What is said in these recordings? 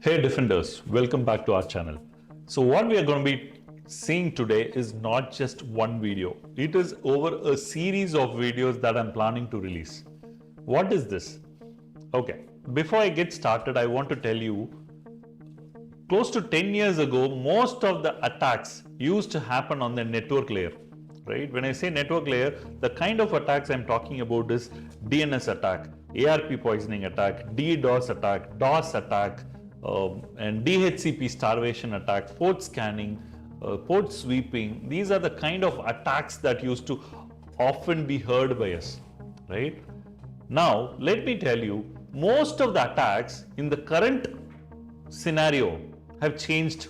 Hey Defenders, welcome back to our channel. So what we are going to be seeing today is not just one video. It is over a series of videos that I'm planning to release. What is this? Okay, before I get started, I want to tell you, close to 10 years ago, most of the attacks used to happen on the network layer. Right? When I say network layer, the kind of attacks I'm talking about is DNS attack, ARP poisoning attack, DDoS attack, DOS attack, and DHCP starvation attack, port scanning, port sweeping. These are the kind of attacks that used to often be heard by us, right? Now, let me tell you, most of the attacks in the current scenario have changed,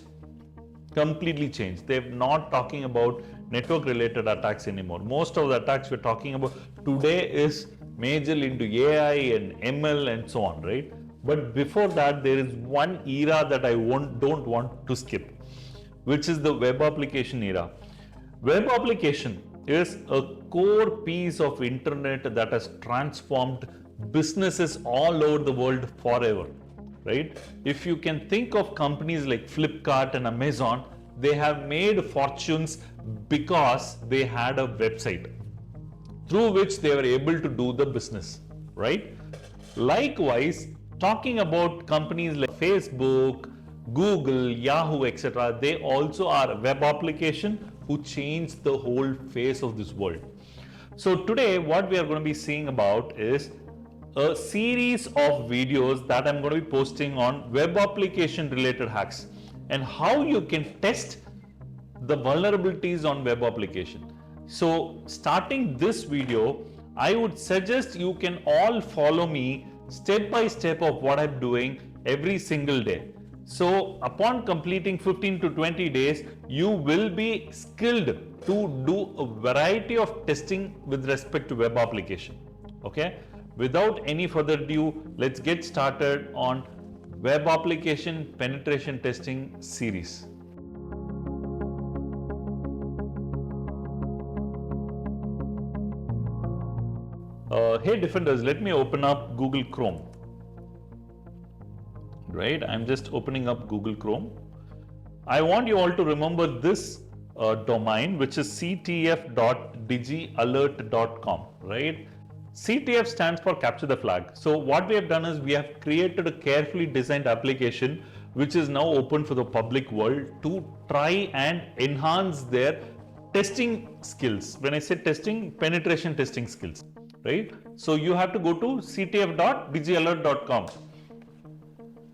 completely changed. They're not talking about network related attacks anymore. Most of the attacks we're talking about today is majorly into AI and ML and so on, right? But before that, there is one era that I don't want to skip, which is the web application era. Web application is a core piece of internet that has transformed businesses all over the world forever, right? If you can think of companies like Flipkart and Amazon, they have made fortunes because they had a website through which they were able to do the business, right? Likewise, talking about companies like Facebook, Google, Yahoo, etc., they also are a web application who changed the whole face of this world. So today, what we are going to be seeing about is a series of videos that I'm going to be posting on web application related hacks and how you can test the vulnerabilities on web application. So starting this video, I would suggest you can all follow me step by step of what I'm doing every single day. So upon completing 15 to 20 days, you will be skilled to do a variety of testing with respect to web application. Okay. Without any further ado, let's get started on web application penetration testing series. Hey Defenders, let me open up Google Chrome. Right, I'm just opening up Google Chrome. I want you all to remember this domain, which is ctf.digialert.com, right? CTF stands for capture the flag. So what we have done is we have created a carefully designed application which is now open for the public world to try and enhance their testing skills. When I say testing, penetration testing skills, right? So you have to go to ctf.digialert.com.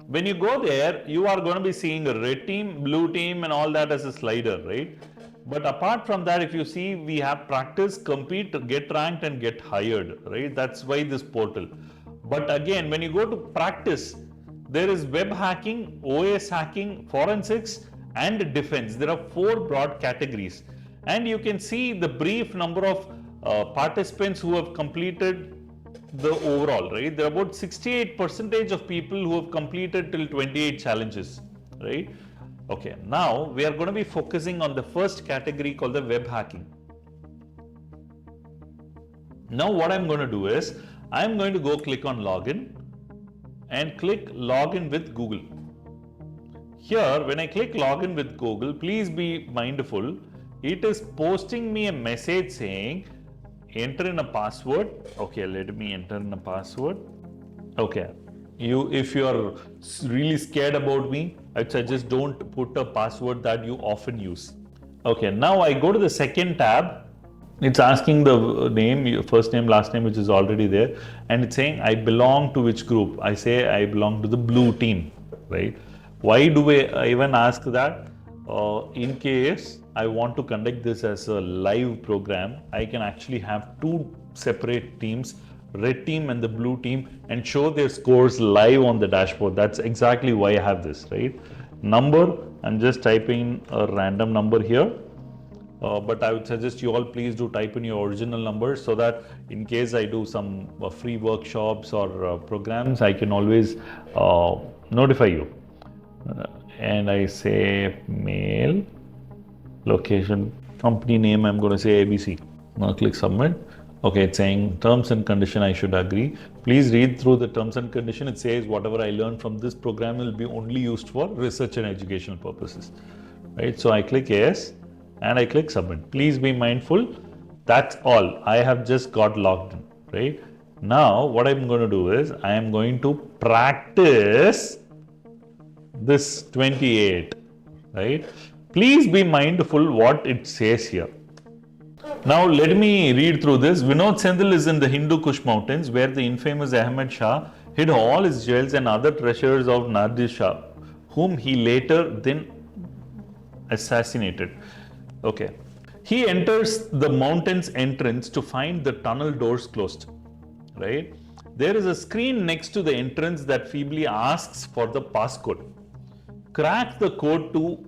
When you go there, you are going to be seeing a red team, blue team and all that as a slider, right? But apart from that, if you see, we have practice, compete, get ranked and get hired, right? That's why this portal. But again, when you go to practice, there is web hacking, OS hacking, forensics and defense. There are 4 broad categories. And you can see the brief number of participants who have completed the overall, right? There are about 68% of people who have completed till 28 challenges, right? Okay, now we are going to be focusing on the first category called the web hacking. Now what I'm going to do is, I'm going to go click on login and click login with Google. Here, when I click login with Google, please be mindful, it is posting me a message saying, enter in a password. Okay, let me enter in a password. Okay, if you are really scared about me, I'd suggest don't put a password that you often use. Okay, now I go to the second tab. It's asking the name, first name, last name, which is already there, and it's saying I belong to which group. I say I belong to the blue team, right? Why do I even ask that? In case I want to conduct this as a live program, I can actually have 2 separate teams, red team and the blue team, and show their scores live on the dashboard. That's exactly why I have this, right? Number, I'm just typing a random number here. But I would suggest you all please do type in your original number so that in case I do some free workshops or programs, I can always notify you. And I say mail, location, company name, I'm going to say ABC. Now click submit. Okay, it's saying terms and condition, I should agree. Please read through the terms and condition. It says whatever I learned from this program will be only used for research and educational purposes. Right, so I click yes and I click submit. Please be mindful. That's all. I have just got logged in. Right, now what I'm going to do is I am going to practice this 28. Right, please be mindful what it says here. Now let me read through this. Vinod Senthil is in the Hindu Kush mountains where the infamous Ahmed Shah hid all his jewels and other treasures of Nadir Shah, whom he later then assassinated. Okay. He enters the mountain's entrance to find the tunnel doors closed. Right? There is a screen next to the entrance that feebly asks for the passcode. Crack the code to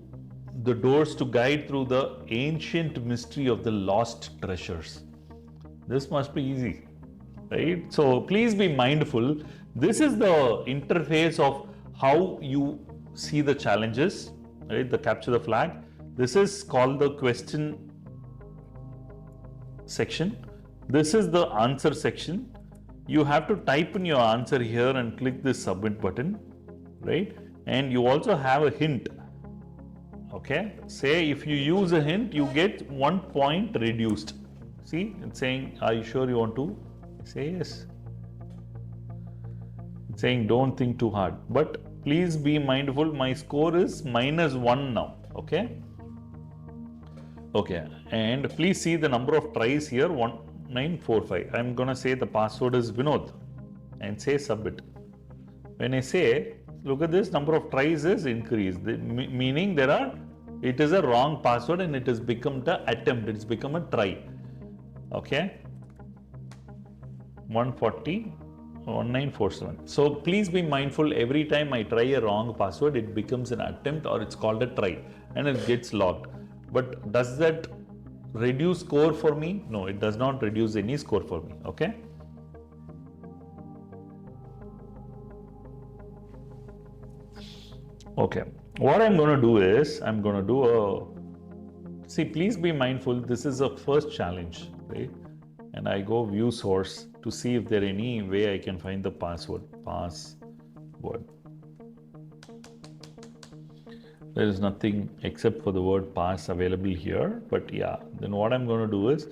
the doors to guide through the ancient mystery of the lost treasures. This must be easy, right? So please be mindful. This is the interface of how you see the challenges, right? The capture the flag. This is called the question section. This is the answer section. You have to type in your answer here and click this submit button, right? And you also have a hint. Okay, say if you use a hint, you get 1 point reduced. See, it's saying, are you sure you want to? Say yes. It's saying, don't think too hard. But please be mindful, my score is -1 now. Okay. Okay, and please see the number of tries here 1945. I'm gonna say the password is Vinod and say submit. When I say, look at this, number of tries is increased, meaning it is a wrong password and it has become the attempt, it's become a try. Okay, 140, 1947. So please be mindful, every time I try a wrong password, it becomes an attempt or it's called a try and it gets logged. But does that reduce score for me? No, it does not reduce any score for me. Okay. Okay, what I'm going to do is, I'm going to do see, please be mindful, this is a first challenge, right? And I go view source to see if there any way I can find the password. There is nothing except for the word pass available here, but yeah, then what I'm going to do is,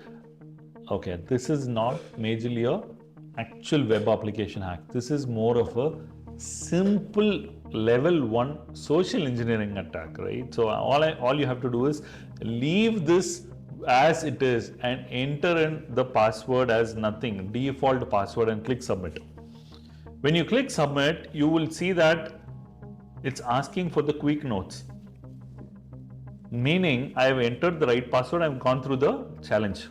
okay, this is not majorly a actual web application hack. This is more of a simple level 1 social engineering attack, right? So all you have to do is leave this as it is and enter in the password as nothing, default password, and click submit. When you click submit, you will see that it's asking for the quick notes, meaning I have entered the right password, I've gone through the challenge.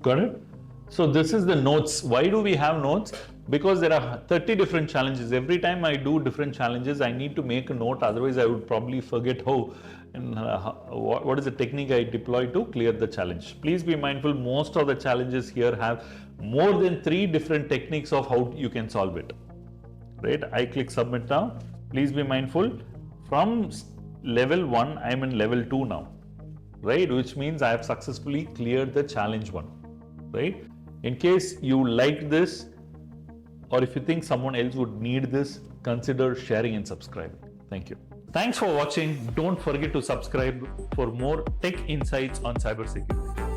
Got it? So this is the notes. Why do we have notes? Because there are 30 different challenges. Every time I do different challenges, I need to make a note. Otherwise, I would probably forget how and what is the technique I deploy to clear the challenge. Please be mindful. Most of the challenges here have more than 3 different techniques of how you can solve it. Right? I click submit now. Please be mindful. From level 1, I am in level 2 now. Right? Which means I have successfully cleared the challenge 1. Right? In case you like this, or if you think someone else would need this, consider sharing and subscribing. Thank you. Thanks for watching. Don't forget to subscribe for more tech insights on cybersecurity.